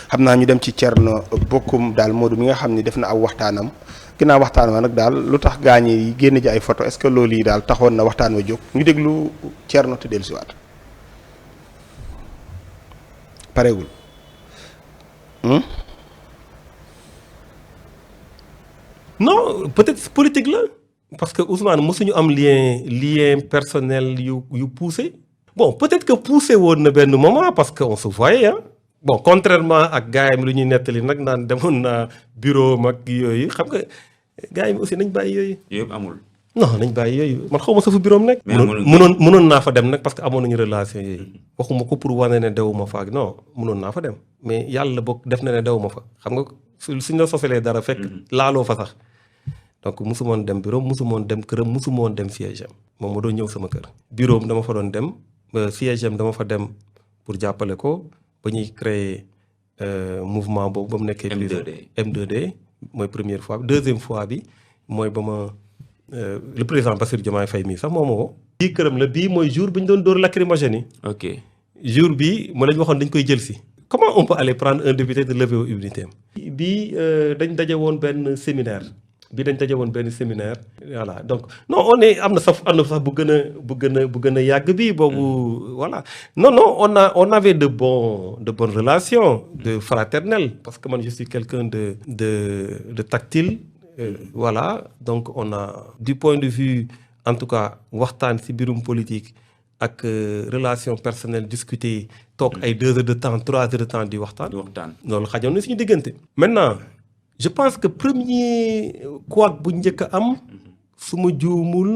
xam naa ñu dem ci Thierno Bocoum daal Modou mi nga xam ni def na aw waxtaanam ginnaaw waxtaan wa nag daal lu tax gaañ yi génn ji ay photo est-ce que loolu yi daal taxoon na waxtaan wa jóg ñu déglu Thierno te dellusiwaat pareegul. Non peut-être politique la parce que Ousmane mosuñu am lien personnel yu poussé. Bon peut-être que poussé woon na benn moment parce que on se voyait hein. Bon contrairement ak gars yi lu ñuy nettali nag naan demoon naa bureau mag yooyu xam nga gars yi aussi nañ bàyyi yooyu. yëpp amul. non nañ bàyyi yooyu man xaw ma sa fu bureau am nekk. mënoon naa fa dem nag parce que amoon nañu relation yooyu. waxuma ko pour wane ne dewuma fa ak non mënoon naa fa dem mais yàlla boog def na ne dewuma fa xam nga suñ la sosalee dara fekk laaloo fa sax. donc mosumoon dem bureau mosumoon dem këram mosumoon dem siège am moom moo doon ñëw sama kër. bureau am dama fa doon dem siège am dama fa dem pour jàppale ko ba ñuy créer mouvement boobu ba mu nekkee. M2D mooy première fois bi deuxième fois bi mooy ba ma le président Bassirou Diomaye Faye mii sax moo ma woo. bii këram la bii mooy jour bi ñu doon dóor lacrymogène yi. ok jour bi ma lañ waxoon dañ koy jël si. comment on peut aller prendre un député de lever aux immunités am. bii dañ daje woon benn séminaire. Voilà donc non am na sax bu gën a yàgg bi boobu voilà non on avait de bonnes relations de fraternelles parce que man je suis quelqu'un de tactile voilà donc on a du point de vue en tout cas waxtaan ci mbirum politique ak relation personnelle discuter toog ay 2 heures de temps 3 heures de temps di waxtaan loolu xajoon na suñu diggante maintenant je pense que premier couac bu njëkk a am su ma juumul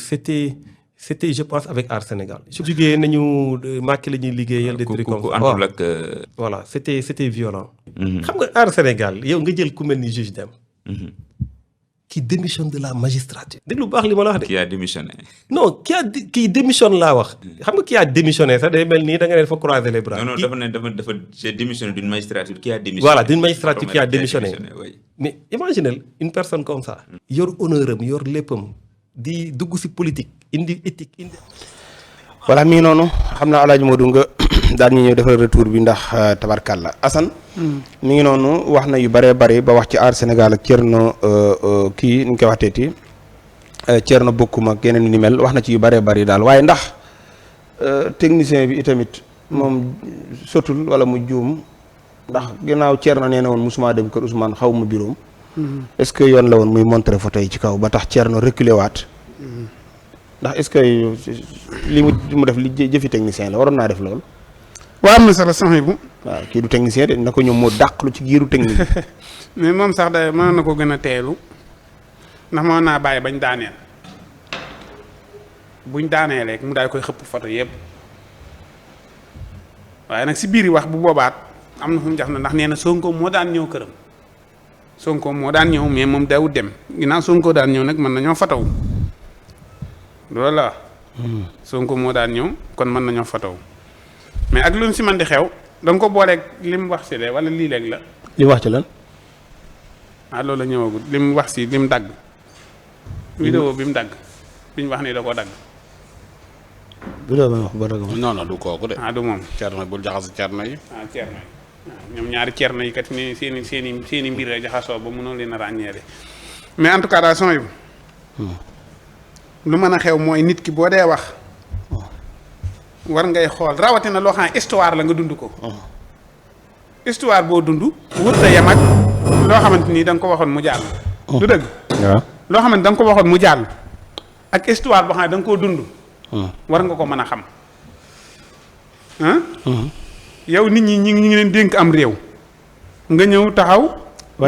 c'était je pense avec Aar Sénégal. su jugee nañu Macky la ñuy liggéeyal des trucs comme ça voilà c'était violent. xam nga Aar Sénégal yow nga jël ku mel ni juge Dème qui démissionne de la magistrature. dégg lu baax li ma la wax de. qui a démissionné. non qui démissionne laa wax. xam nga qui a démissionné sax day mel nii da nga ne dafa croiser les bras. non dafa j'ai démissionné d'une magistrature qui a démissionné. voilà d'une magistrature qui a démissionné. Oui. Mais imaginez une personne comme ça. yor honneur am yor léppam di dugg ci politique indi éthique indi. voilà mi ngi noonu xam naa El Hadj Modou nga daal ñu ñëw defal retour bi ndax tabarkalla Assane. mi ngi noonu wax na yu bëree bëri ba wax ci Aar Sénégal ak Thierno kii ni ñu koy waxteeti Thierno Bocoum ak yeneen ni mel wax na ci yu bëree bëri daal waaye ndax technicien bi itamit moom sotul wala mu juum ndax ginnaaw Thierno nee na woon musuma dem kër Ousmane xaw ma bureau est-ce que yoon la woon muy montrer photo yi ci kaw ba tax Thierno reculé waat ndax est-ce que li mu def li jëfi technicien la waroon naa def loolu. waaw am na sax la sax bu. waaw kii du technicien de na ko ñoom moo dàqlu ci giiru technique. mais moom sax da mën na ko gën a teelu ndax mën naa bàyyi bañ daaneel buñ daaneel rek mu daal koy xëpp photo yëpp waaye nag si biir yi wax bu boobaat am na fu mu jax na ndax nee na Sonko moo daan ñëw këram Sonko moo daan ñëw mais moom dawut dem ginnaaw Sonko daan ñëw nag mën nañoo fotow loolu la Sonko moo daan ñëw kon mën nañoo fotow mais ak lu ñu si mën di xew da nga ko booleeg li mu wax si de wala lii léeg la. li mu wax ci lan. loolu la ñëwagul li mu wax si li mu dagg. vidéo bi mu dagg bi ñu wax ni da koo dagg. vidéo bi mu wax ba dagg non non du kooku de. du moom. Thierno bul jaxase Thierno yi. Thierno yi ñoom ñaari Thierno yi kat ni seen i mbir la jaxasoo ba mënoo leen a ràññee de mais en tout cas daal son yu lu mën a xew mooy nit ki boo dee wax. war ngay xool rawatina loo xam ne histoire la nga dund ko. histoire boo dund. wut a yem ak loo xamante ni da nga ko waxoon mu jàll. du dëgg. waaw loo xamante da nga ko waxoon mu jàll. ak histoire boo xam ne da nga koo dund. war nga ko mën a xam. yow nit ñi ñu ngi leen dénk am réew. nga ñëw taxaw.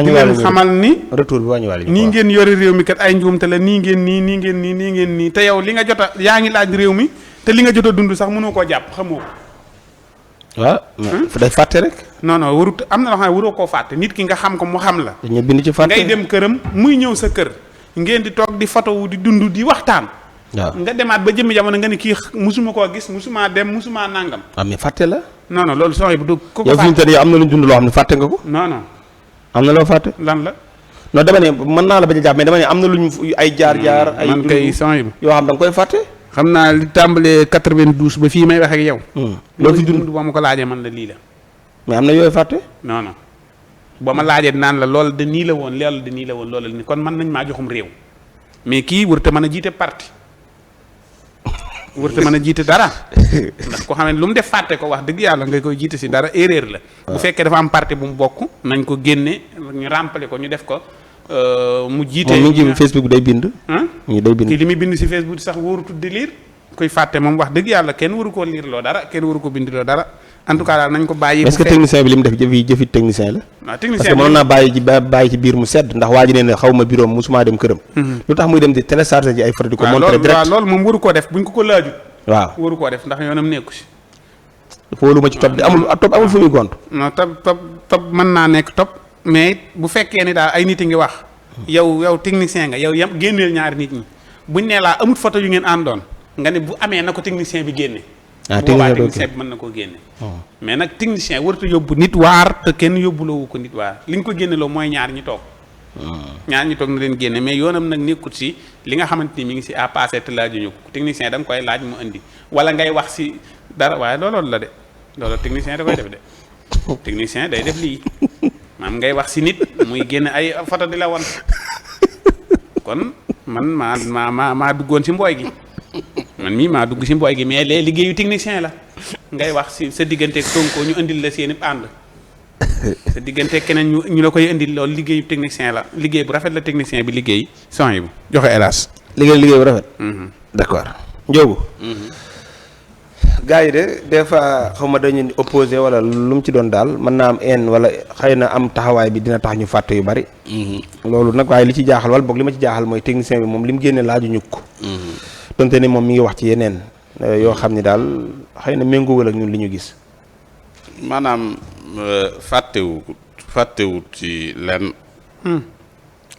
di leen xamal ni. retour bi wàññiwaale nii ngeen yore réew mi kat ay njuumte la nii ngeen nii te yow li nga jot a yaa ngi laaj réew mi. te li nga jot a dund sax mënoo koo jàpp xamoo ko. waaw. day fàtte rek. non warut am na loo xam ne waroo koo fàtte nit ki nga xam ko mu xam la. dañu bind ci fàtte ngay dem këram muy ñëw sa kër. ngeen di toog di photo wu di dund di waxtaan. waaw nga demaat ba jëmmi jamono nga ni kii musuma koo gis musuma dem musuma nangam. mais fàtte la. non loolu soo bu du. ku ko yow fi mu toll am na lu ñu dund loo xam ne fàtte nga ko. non. am na loo fàtte. lan la. non dama ne mën naa la bañ a jàpp mais dama ne am na lu ñu ay jaar. ay man kay son yi yoo xam da nga koy fàtte. xam naa li tàmbalee 92 ba fii may wax ak yow. loolu fi dund ba ma ko laajee man la lii la. mais am na yooyu fàtte. non non boo ma laajee naan la loolu de nii la woon loolu de nii la woon loolu la nii kon mën nañ maa joxum réew mais kii wërta mën a jiite parti wërta mën a jiite dara ndax ko xam ne lu mu def fàtte ko wax dëgg yàlla nga koy jiite si dara erreur la. bu fekkee dafa am parti bu mu bokk nañ ko génne ñu remplir ko ñu def ko mu jiite. moom mi ngi Facebook day bind. ñu day bind li muy bind si Facebook sax wóorutul di lire kuy fàtte moom wax dëgg yàlla kenn waru koo lire loo dara kenn waru ko bind loo dara. en tout cas daal nañ ko bàyyi. est-ce que technicien bi li mu def jëfi technicien la. waaw technicien parce que mënoon naa bàyyi ci biir mu sedd ndax waa ji ne xaw ma bureau musuma dem këram. lu tax muy dem di télécharger ji ay photo di ko montrer direct. waaw loolu moom waru koo def buñ ko laajut. waaw waru koo def ndax yoonam nekku si. xoolu ma ci topp di amul fu muy gont. non top mën naa nekk top mais bu fekkee ni daal ay nit a ngi wax. yow technicien nga yow yam génneel ñaari nit ñi buñ nee laa amut photo yu ngeen àndoon nga ne bu amee na ko technicien bi génne. technicien bi mën na koo génne. mais nag technicien warut a yóbbu nit waar te kenn yóbbuloowu ko nit waar li ñu ko génneloo mooy ñaar ñi toog. ñaar ñi toog na leen génne mais yoonam nag nekkut si li nga xamante ni mi ngi si à passé te laajuñu ko technicien da nga koy laaj mu indi wala ngay wax si dara waaye loolu la de loolu technicien da koy def de technicien day def lii maam ngay wax si nit muy génn ay photo di la won kon man maa duggoon si mbooy gi. man mii maa dugg si mbooy gi mais léegi liggéeyu technicien la ngay wax si sa digganteeg Sonko ñu indil la seen i ànd sa digganteeg keneen ñu la koy indil loolu liggéeyu technicien la liggéey bu rafet la technicien bi liggéey son yi bu joxe hélas liggéey bu rafet. d'accord Ndiogou. gars yi de des fois xaw ma dañu opposé wala lu mu ci doon daal mën naa am en wala xëy na am taxawaay bi dina tax ñu fàtte yu bari. loolu nag waaye li ci jaaxal wala boog li ma ci jaaxal mooy technicien bi moom li mu génne laaju ñu ko. donte ni moom mi ngi wax ci yeneen yoo xam ni daal xëy na méngoowul ak ñun li ñu gis. maanaam fàttewut ci lenn.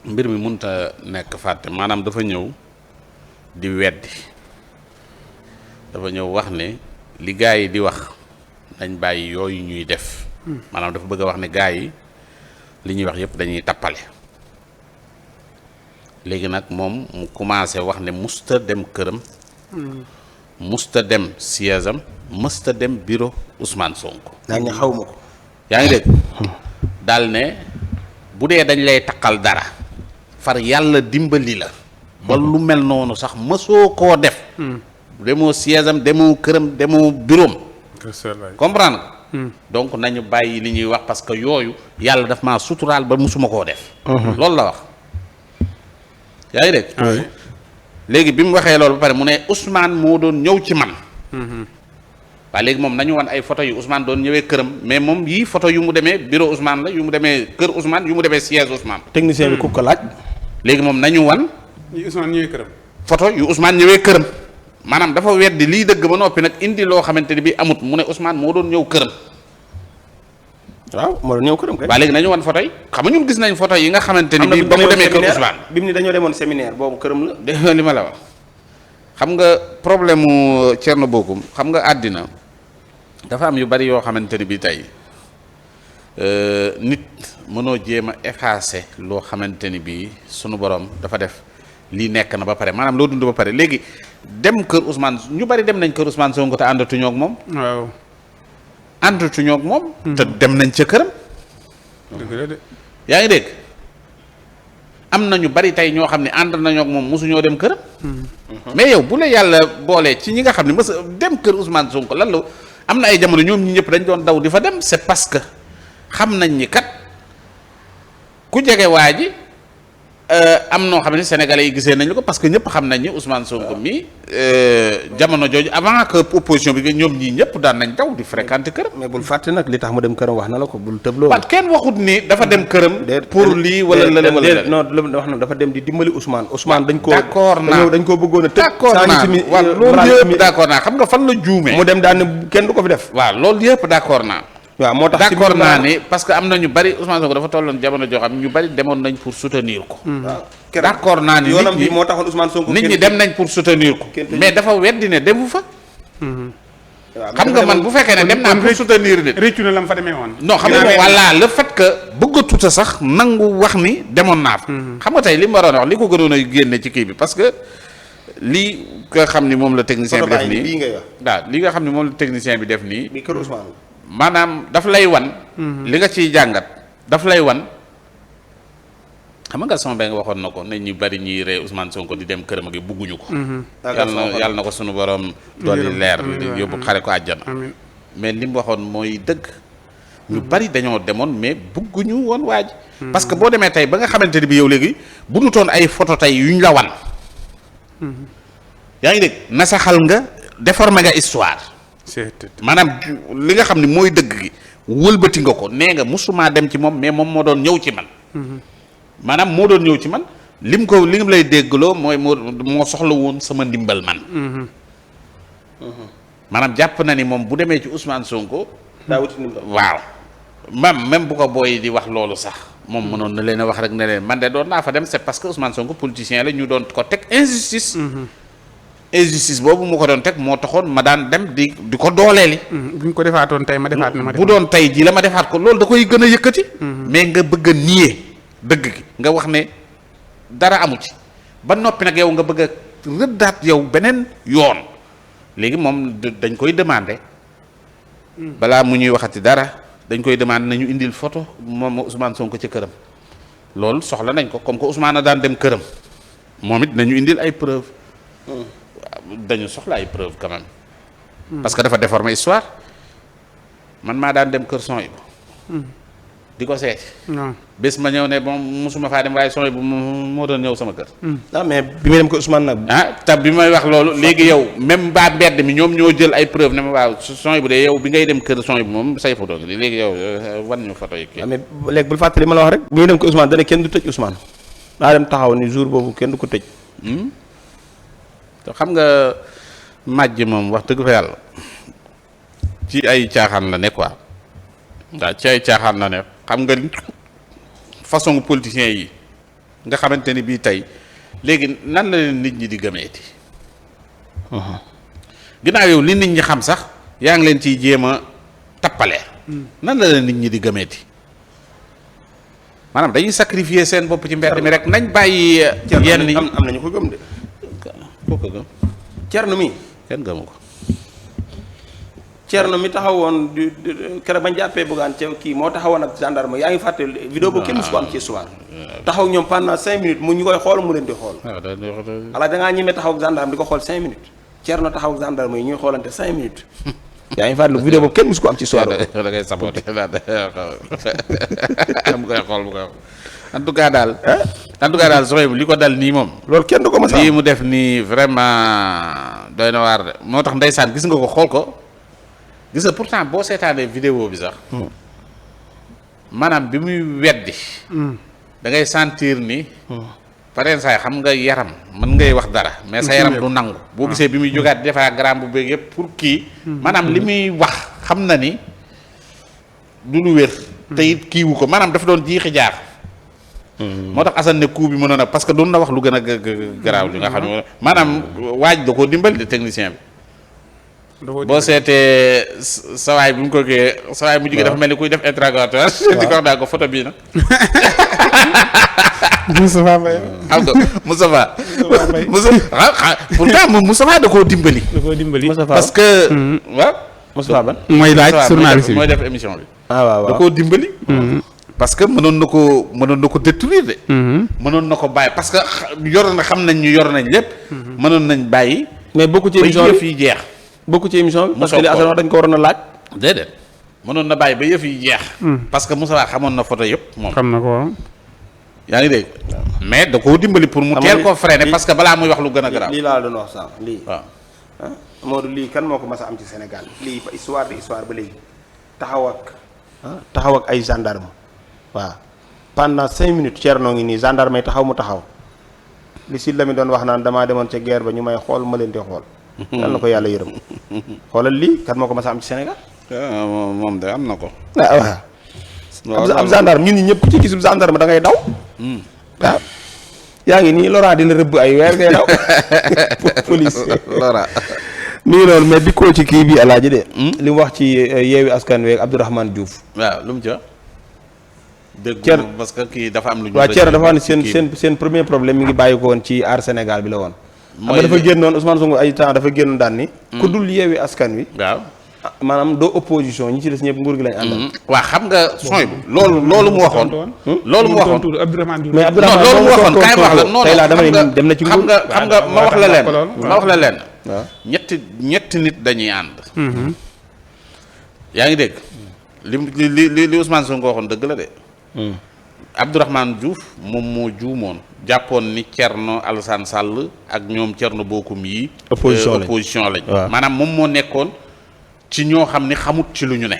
mbir mi mënut a nekk fàtte maanaam dafa ñëw di weddi dafa ñëw wax ne li gaa yi di wax nañ bàyyi yooyu ñuy def. maanaam dafa bëgg a wax ne gaa yi li ñuy wax yëpp dañuy tappale. léegi nag moom mu commencé wax ne musta dem këram. musta dem siège am musta dem bureau Ousmane Sonko. naa ñu xaw ma ko. yaa ngi dégg. daal ne bu dee dañ lay takkal dara. far yàlla dimbali la. ba lu mel noonu sax mësoo koo def. demoo siège am demoo këram demoo bureau am. comprendre nga. donc nañu bàyyi li ñuy wax parce que yooyu yàlla daf maa suturaal ba musuma koo def. loolu la wax. yaa ngi dégg. léegi bi mu waxee loolu ba pare mu ne Ousmane moo doon ñëw ci man. waaye léegi moom nañu wan ay photo yu Ousmane doon ñëwee këram mais moom yii photo yu mu demee bureau Ousmane la yu mu demee kër Ousmane yu mu demee siège Ousmane. technicien bi ku ko laaj. léegi moom nañu wan. yu Ousmane ñëwee këram. photo yu Ousmane ñëwee këram maanaam dafa weddi lii dëgg ba noppi nag indi loo xamante ni bii amut mu ne Ousmane moo doon ñëw këram. waaw moo doon ñëw këram kay. waaye léegi nañu wan photo yi xam nga ñun gis nañ photo yi nga xamante ni bii ba mu demee kër Ousmane. bi mu ni dañoo demoon séminaire boobu këram la. dégg nga li ma la wax xam nga problème mu Thierno Bocoum xam nga àddina dafa am yu bari yoo xamante ni bii tey nit mënoo jéem a effacer loo xamante ni bii sunu borom dafa def lii nekk na ba pare maanaam loo dund ba pare léegi dem kër Ousmane ñu bari dem nañ kër Ousmane Sonko te àndatuñoo ak moom. waaw. àndatuñoo ak moom. te dem nañ ca këram. dëgg la de. yaa ngi dégg am na ñu bari tey ñoo xam ne ànd nañoo ak moom mosuñoo dem këram. mais yow bu la yàlla boolee ci ñi nga xam ne mës dem kër Ousmane Sonko lan la am na ay jamono ñoom ñi ñëpp dañ doon daw di fa dem c'est parce que xam nañ ni kat ku jege waa ji am noo xam ne sénégalais yi gisee nañu ko parce que ñëpp xam nañ ni Ousmane Sonko mi jamono jooju avant que opposition bi ñoom ñii ñëpp daan nañ daw di fréquenter këram. mais bul fàtte nag li tax mu dem këram wax na la ko bul tëb loolu. parce que kenn waxut ni dafa dem këram. pour lii wala lële wala lële. non wax na dafa dem di dimbali Ousmane. Ousmane dañ koo d'accord naa dañ koo bëggoon a tëj. d'accord naa waaw loolu yëpp d'accord naa xam nga fan la juumee. mu dem daan ne kenn du ko fi def. waaw loolu yëpp d'accord naa. waaw moo tax d'accord naa ni parce que am na ñu bari Ousmane Sonko dafa tolloon jamono joo xam ñu bari demoon nañ pour soutenir ko. d'accord naa ni yoonam bi moo taxoon Ousmane Sonko nit ñi dem nañ pour soutenir ko. mais dafa weddi ne demu fa. xam nga man bu fekkee ne dem naa pour soutenir nit. réccu na la mu fa demee woon. non xam nga voilà le fait que bëggatut a sax nangu wax ni demoon naa fa. xam nga tey li mu waroon a wax li ko gënoon a génne ci kii bi parce que lii nga xam ni moom la technicien bi def nii waaw li nga xam ni moom la technicien bi def nii. bi kër Ousmane. maanaam daf lay wan. li nga ciy jàngat daf lay wan. xam nga Gaston Mbengue waxoon na ko ne ñu bari ñuy rey Ousmane Sonko di dem këram ak bugguñu ko. yàlla na ko sunu borom dolli leer yóbbu xare ko àjjana. mais li mu waxoon mooy dëgg. ñu bari dañoo demoon mais bugguñu woon waaj. parce que boo demee tey ba nga xamante ni bi yow léegi bu nu toon ay photo tey yuñ la wan. yaa ngi dégg nasaxal nga déformé nga histoire. maanaam li nga xam ne mooy dëgg gi wëlbati nga ko nee nga musuma dem ci moom mais moom moo doon ñëw ci man. maanaam moo doon ñëw ci man lim lay déggloo mooy moo soxla woon sama ndimbal man. maanaam jàpp na ni moom bu demee ci Ousmane Sonko. daa wuti ndimbal waaw. même bu ko booy di wax loolu sax moom mënoon na leen a wax rek ne leen man de doon naa fa dem c'est parce que Ousmane Sonko politicien la ñu doon ko teg injustice. injustice boobu mu ko doon teg moo taxoon ma daan dem di ko dooleeli. bu ñu ko defaatoon tey ma defaat na ma. bu doon tey jii la ma defaat ko loolu da koy gën a yëkkati. mais nga bëgg a nier dëgg gi nga wax ne dara amu ci ba noppi nag yow nga bëgg a rëddaat yow beneen yoon léegi moom dañ koy demander. balaa mu ñuy waxati dara dañ koy demander nañu indil photo moom Ousmane Sonko ci këram loolu soxla nañ ko comme que Ousmane a daan dem këram moom it nañu indil ay preuve dañu soxla ay preuve quand même. parce que dafa déformer histoire man maa daan dem kër son yi di ko seeti. bés ma ñëw ne bon musuma faa dem waaye son yi bu moo doon ñëw sama kër. mais bi may dem ko Ousmane nag. te bi may wax loolu léegi yow même baa mbedd mi ñoom ñoo jël ay preuve ne ma waaw son yi bu dee yow bi ngay dem kër son yi bu moom say photo gi léegi yow wan ñu photo yi kii. mais léegi bul fàttali ma la wax rek. bi may dem ko Ousmane dana kenn du tëj Ousmane daa dem taxaw ni jour boobu kenn du ko tëj. te xam nga màjj moom wax dëgg fa yàlla ci ay caaxaan la ne quoi waaw ci ay caaxaan la ne xam nga façon politicien yi nga xamante ni bii tey léegi nan la leen nit ñi di gëmeeti. ginnaaw yow li nit ñi xam sax yaa ngi leen ciy jéem a tappale. nan la leen nit ñi di gëmeeti maanaam dañuy sacrifier seen bopp ci mbedd mi rek nañ bàyyi. yenn yi am nañu ko gëm de. koo ko gëm. Thierno mi kenn gëmu ko. Thierno mi taxawoon di keroog bañ jàppee Bougane ca kii moo taxawoon ak gendarme yaa ngi fàtte vidéo boobu kenn musu ko am ci soir taxaw ñoom pendant 5 minutes mu ñu koy xool mu leen di xool. ala da ngaa ñemee taxaw ak gendarme di ko xool 5 minutes Thierno taxaw ak gendarme yi ñuy xoolante 5 minutes. yaa ngi fàttali vidéo boobu kenn musu ko am ci soir. da ngay saboté mu koy xool mu koy xool en tout cas daal. soxna bi li ko dal nii moom. loolu kenn du ko mos a lii mu def nii vraiment doy na waar de moo tax ndeysaan gis nga ko xool ko. gis nga pourtant boo seetaanee vidéo bi sax maanaam bi muy weddi da ngay sentir ni pareen saay xam nga yaram mën ngay wax dara mais sa yaram du nangu boo gisee bi muy jógaat defaa gramme bu bëgg yëpp pour kii maanaam li muy wax xam na ni du lu wér te it kiiwu ko maanaam dafa doon jiixi jaar moo tax Assane ne coup bi mënoon a parce que doon na wax lu gën a garaaw li nga xam ne maanaam waaj da koo dimbali technicien bi boo seetee sawaay bi mu ko kii sawaay mu jigéen dafa mel ni kuy def interrogatoire di ko wax daa ko photo bii nag Moustapha Mbaye xam nga Moustapha pourtant moom Moustapha da koo dimbali parce que waaw Moustapha ban mooy laaj journaliste bi mooy def émission bi waaw da koo dimbali parce que mënoon na ko détruire de mënoon na ko bàyyi parce que yor na xam nañ ñu yor nañ lépp mënoon nañ bàyyi mais bokku ci émission bi fii jeex bokku ci émission bi parce que li Assane wax dañ ko waroon a laaj déedéet mënoon na bàyyi ba yëf yi jeex parce que Moussa xamoon na photo yëpp moom xam na ko yaa ngi dégg mais da koo dimbali pour mu teel koo freiner parce que balaa muy wax lu gën a garaaw lii laa doon wax sànq lii waaw Modou lii kan moo ko mas a am ci Sénégal lii histoire ba léegi taxaw ak ay gendarme waaw pendant 5 minutes Thierno ngi nii gendarme yi taxaw mu taxaw li si la mi doon wax naan damaa demoon ca guerre ba ñu may xool ma leen di xool yal na ko yàlla yërëm xoolal lii kan moo ko mas a am ci Sénégal moom de am na ko waaw ab gendarme ñun ñi ñëpp ci gisul gendarme da ngay daw waaw yaa ngi nii Laurent di la rëbb ay weer ngay daw police Laurent mi ngi noonu mais di koo ci kii bi alaaji de li mu wax ci yeewi askan wi Abdourahmane Diouf waaw lu mu ca dëgg parce que kii dafa am lu ñu waaw Thierno dafa wax ne seen premier problème mi ngi bàyyi ko woon ci aar Sénégal bi la woon xam nga dafa génnoon Ousmane Sonko ay temps dafa génnoon daan ni ku dul yeewi askan wi waaw maanaam doo opposition ñi ci des ñëpp nguur gi lañ àndal. waa xam nga sooy bu loolu mu waxoon. loolu mu waxoon Abdourahmane Diouf mais Abdourahmane loolu mu waxoon kaay wax la non tey laa dama ne dem na ci nguur. xam nga ma wax la leen ma wax la leen. waaw ñetti nit dañuy ànd. yaa ngi dégg. li Ousmane Sonko waxoon dëgg la de. Abdourahmane Diouf moom moo juumoon jàppoon ni Thierno Alassane Sall ak ñoom Thierno Bocoum yi. opposition lañ. maanaam moom moo nekkoon ci ñoo xam ni xamut ci lu ñu ne.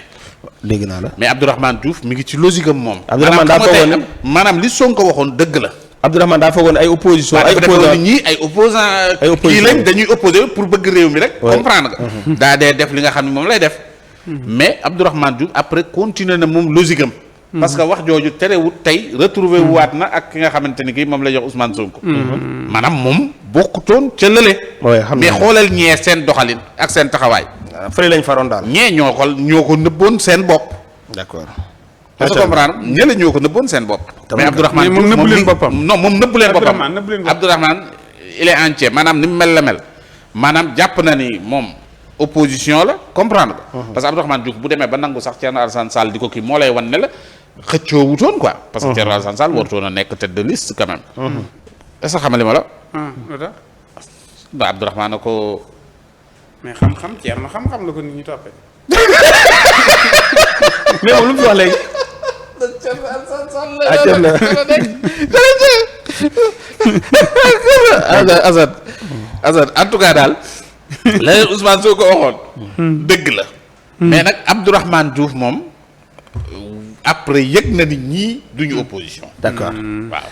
dégg naa la mais Abdourahmane Diouf mi ngi ci logique am moom. Abdourahmane daa foogoon maanaam li Sonko waxoon dëgg la. Abdourahmane daa foogoon ay opposition ay opposant ñii ay opposant kii lañ dañuy opposé pour bëgg réew mi rek. comprendre nga. daa dee def li nga xam ne moom lay def. mais Abdourahmane Diouf après continuer na moom logique am. parce que wax jooju terewut tey retrouver waat na ak ki nga xamante ni kii moom lay jox Ousmane Sonko. maanaam moom bokkutoon ca lële. mais xoolal ñee seen doxalin ak seen taxawaay. fële lañ faroon daal. ñee ñoo ko nëbboon seen bopp. d'accord. est-ce que comprendre ñe la ñoo ko nëbboon seen bopp. mais Abdourahmane moom nëbbu leen boppam. non moom nëbbu leen boppam. Abdourahmane il est entier maanaam ni mu mel la mel. maanaam jàpp na ni moom opposition la comprendre nga. parce que Abdourahmane Diouf bu demee ba nangu sax Thierno Alassane Sall di ko kii moo lay wan ne la xëccoo wutoon quoi. parce que Thierno Alassane Sall warutoon a nekk tête de liste quand même. est-ce que xamali ma la. ba Abdourahmane na ko. mais xam-xam Thierno xam-xam la ko nit ñi toppee. mais moom lu mu fi wax léegi. Assane en tout cas daal la leen Ousmane Sonko waxoon dëgg la mais nag Abdourahmane Diouf moom après yëg na ni ñii duñu opposition d'accord waaw